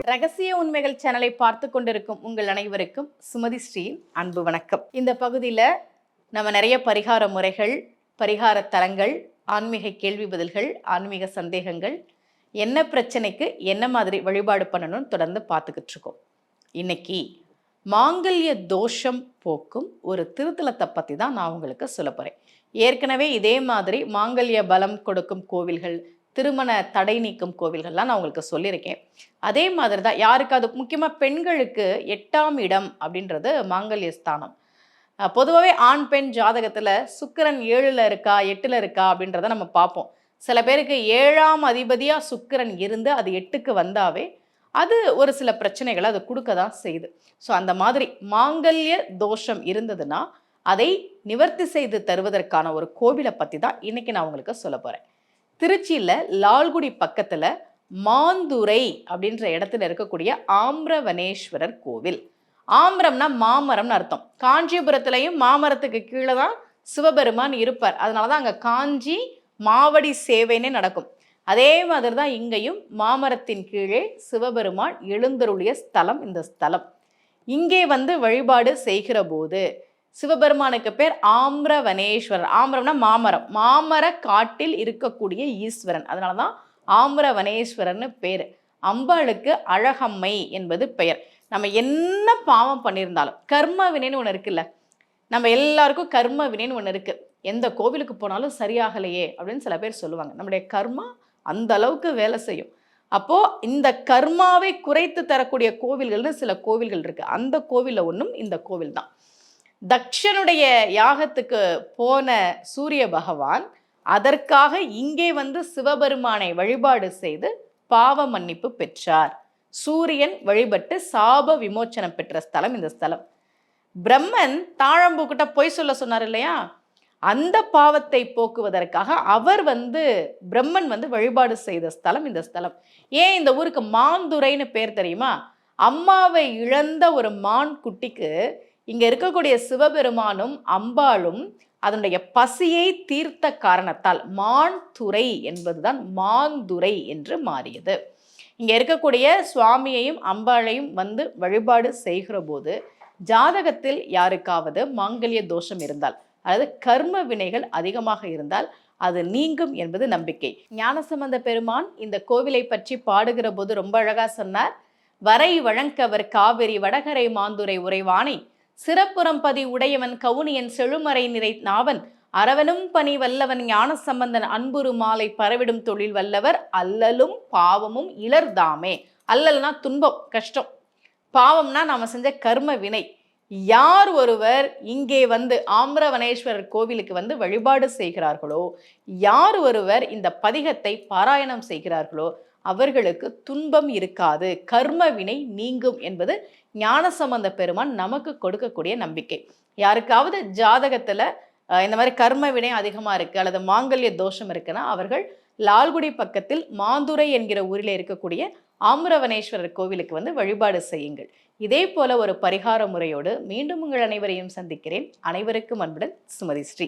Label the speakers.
Speaker 1: ரகசிய உண்மைகள் சேனலை பார்த்து கொண்டிருக்கும் உங்கள் அனைவருக்கும் சுமதி ஸ்ரீயின் அன்பு வணக்கம். இந்த பகுதியில் நம்ம நிறைய பரிகார முறைகள், பரிகார தலங்கள், ஆன்மீக கேள்வி பதில்கள், ஆன்மீக சந்தேகங்கள், என்ன பிரச்சனைக்கு என்ன மாதிரி வழிபாடு பண்ணணும்னு தொடர்ந்து பார்த்துக்கிட்டு இருக்கோம். இன்னைக்கு மாங்கல்ய தோஷம் போக்கும் ஒரு திருத்தலத்தை பற்றி தான் நான் உங்களுக்கு சொல்ல போகிறேன். ஏற்கனவே இதே மாதிரி மாங்கல்ய பலம் கொடுக்கும் கோவில்கள், திருமண தடை நீக்கும் கோவில்கள்லாம் நான் உங்களுக்கு சொல்லியிருக்கேன். அதே மாதிரி தான் யாருக்காவது முக்கியமாக பெண்களுக்கு 8ஆம் இடம் அப்படின்றது மாங்கல்ய ஸ்தானம். பொதுவாகவே ஆண் பெண் ஜாதகத்தில் சுக்கிரன் 7ல் இருக்கா 8ல் இருக்கா அப்படின்றத நம்ம பார்ப்போம். சில பேருக்கு 7ஆம் அதிபதியாக சுக்கிரன் இருந்து அது 8க்கு வந்தாவே அது ஒரு சில பிரச்சனைகளை அது கொடுக்க தான் செய்யுது. ஸோ அந்த மாதிரி மாங்கல்ய தோஷம் இருந்ததுன்னா அதை நிவர்த்தி செய்து தருவதற்கான ஒரு கோவிலை பற்றி தான் இன்னைக்கு நான் உங்களுக்கு சொல்ல போகிறேன். திருச்சியில் லால்குடி பக்கத்தில் மாந்துரை அப்படின்ற இடத்துல இருக்கக்கூடிய ஆம்ரவனேஸ்வரர் கோவில். ஆம்ரம்னா மாமரம்னு அர்த்தம். காஞ்சிபுரத்துலையும் மாமரத்துக்கு கீழே தான் சிவபெருமான் இருப்பார். அதனால தான் அங்கே காஞ்சி மாவடி சேவைன்னே நடக்கும். அதே மாதிரி தான் இங்கேயும் மாமரத்தின் கீழே சிவபெருமான் எழுந்தருளிய ஸ்தலம் இந்த ஸ்தலம். இங்கே வந்து வழிபாடு செய்கிற போது சிவபெருமானுக்கு பேர் ஆம்ரவனேஸ்வரர். ஆம்ரம்னா மாமரம், மாமர காட்டில் இருக்கக்கூடிய ஈஸ்வரன். அதனால தான் ஆம்ரவனேஸ்வரர்னு பேர். அம்பாளுக்கு அழகம்மை என்பது பெயர். நம்ம என்ன பாவம் பண்ணியிருந்தாலும் கர்ம வினைன்னு ஒன்று இருக்குல்ல, நம்ம எல்லாருக்கும் கர்ம வினைன்னு ஒன்று இருக்கு. எந்த கோவிலுக்கு போனாலும் சரியாகலையே அப்படின்னு சில பேர் சொல்லுவாங்க. நம்முடைய கர்மா அந்த அளவுக்கு வேலை செய்யும். அப்போ இந்த கர்மாவை குறைத்து தரக்கூடிய கோவில்கள்னு சில கோவில்கள் இருக்கு. அந்த கோவிலில் ஒன்றும் இந்த கோவில் தான். தக்ஷனுடைய யாகத்துக்கு போன சூரிய பகவான் அதற்காக இங்கே வந்து சிவபெருமானை வழிபாடு செய்து பாவ மன்னிப்பு பெற்றார். சூரியன் வழிபட்டு சாப விமோச்சனம் பெற்ற ஸ்தலம் இந்த ஸ்தலம். பிரம்மன் தாழம்பூக்கிட்ட பொய் சொல்ல சொன்னார் இல்லையா, அந்த பாவத்தை போக்குவதற்காக அவர் வந்து பிரம்மன் வந்து வழிபாடு செய்த ஸ்தலம் இந்த ஸ்தலம். ஏன் இந்த ஊருக்கு மாந்துரைன்னு பேர் தெரியுமா? அம்மாவை இழந்த ஒரு மான் குட்டிக்கு இங்க இருக்கக்கூடிய சிவபெருமானும் அம்பாளும் அதனுடைய பசியை தீர்த்த காரணத்தால் மான்துறை என்பதுதான் மாந்துரை என்று மாறியது. இங்க இருக்கக்கூடிய சுவாமியையும் அம்பாளையும் வந்து வழிபாடு செய்கிற போது ஜாதகத்தில் யாருக்காவது மாங்கல்ய தோஷம் இருந்தால், அதாவது கர்ம வினைகள் அதிகமாக இருந்தால் அது நீங்கும் என்பது நம்பிக்கை. ஞானசம்பந்த பெருமான் இந்த கோவிலை பற்றி பாடுகிற போது ரொம்ப அழகா சொன்னார். வரை வழங்கவர் காவிரி வடகரை மாந்துரை உறைவானை சிறப்புறம் பதி உடையவன் கவுனியன் செழுமறை நிறை நாவன் அரவனும் பணி வல்லவன் ஞான சம்பந்தன் அன்புரு மாலை பரவிடும் தொழில் வல்லவர் அல்லலும் பாவமும் இலர்தாமே. அல்லல்னா துன்பம், கஷ்டம். பாவம்னா நாம செஞ்ச கர்ம வினை. யார் ஒருவர் இங்கே வந்து ஆம்ரவனேஸ்வரர் கோவிலுக்கு வந்து வழிபாடு செய்கிறார்களோ, யார் ஒருவர் இந்த பதிகத்தை பாராயணம் செய்கிறார்களோ அவர்களுக்கு துன்பம் இருக்காது, கர்ம வினை நீங்கும் என்பது ஞானசம்பந்த பெருமான் நமக்கு கொடுக்கக்கூடிய நம்பிக்கை. யாருக்காவது ஜாதகத்துல இந்த மாதிரி கர்ம வினை அதிகமா இருக்கு அல்லது மாங்கல்ய தோஷம் இருக்குன்னா அவர்கள் லால்குடி பக்கத்தில் மாந்துரை என்கிற ஊரில் இருக்கக்கூடிய ஆம்ரவனேஸ்வரர் கோவிலுக்கு வந்து வழிபாடு செய்யுங்கள். இதே போல ஒரு பரிகார முறையோடு மீண்டும் உங்கள் அனைவரையும் சந்திக்கிறேன். அனைவருக்கும் அன்புடன் சுமதி ஸ்ரீ.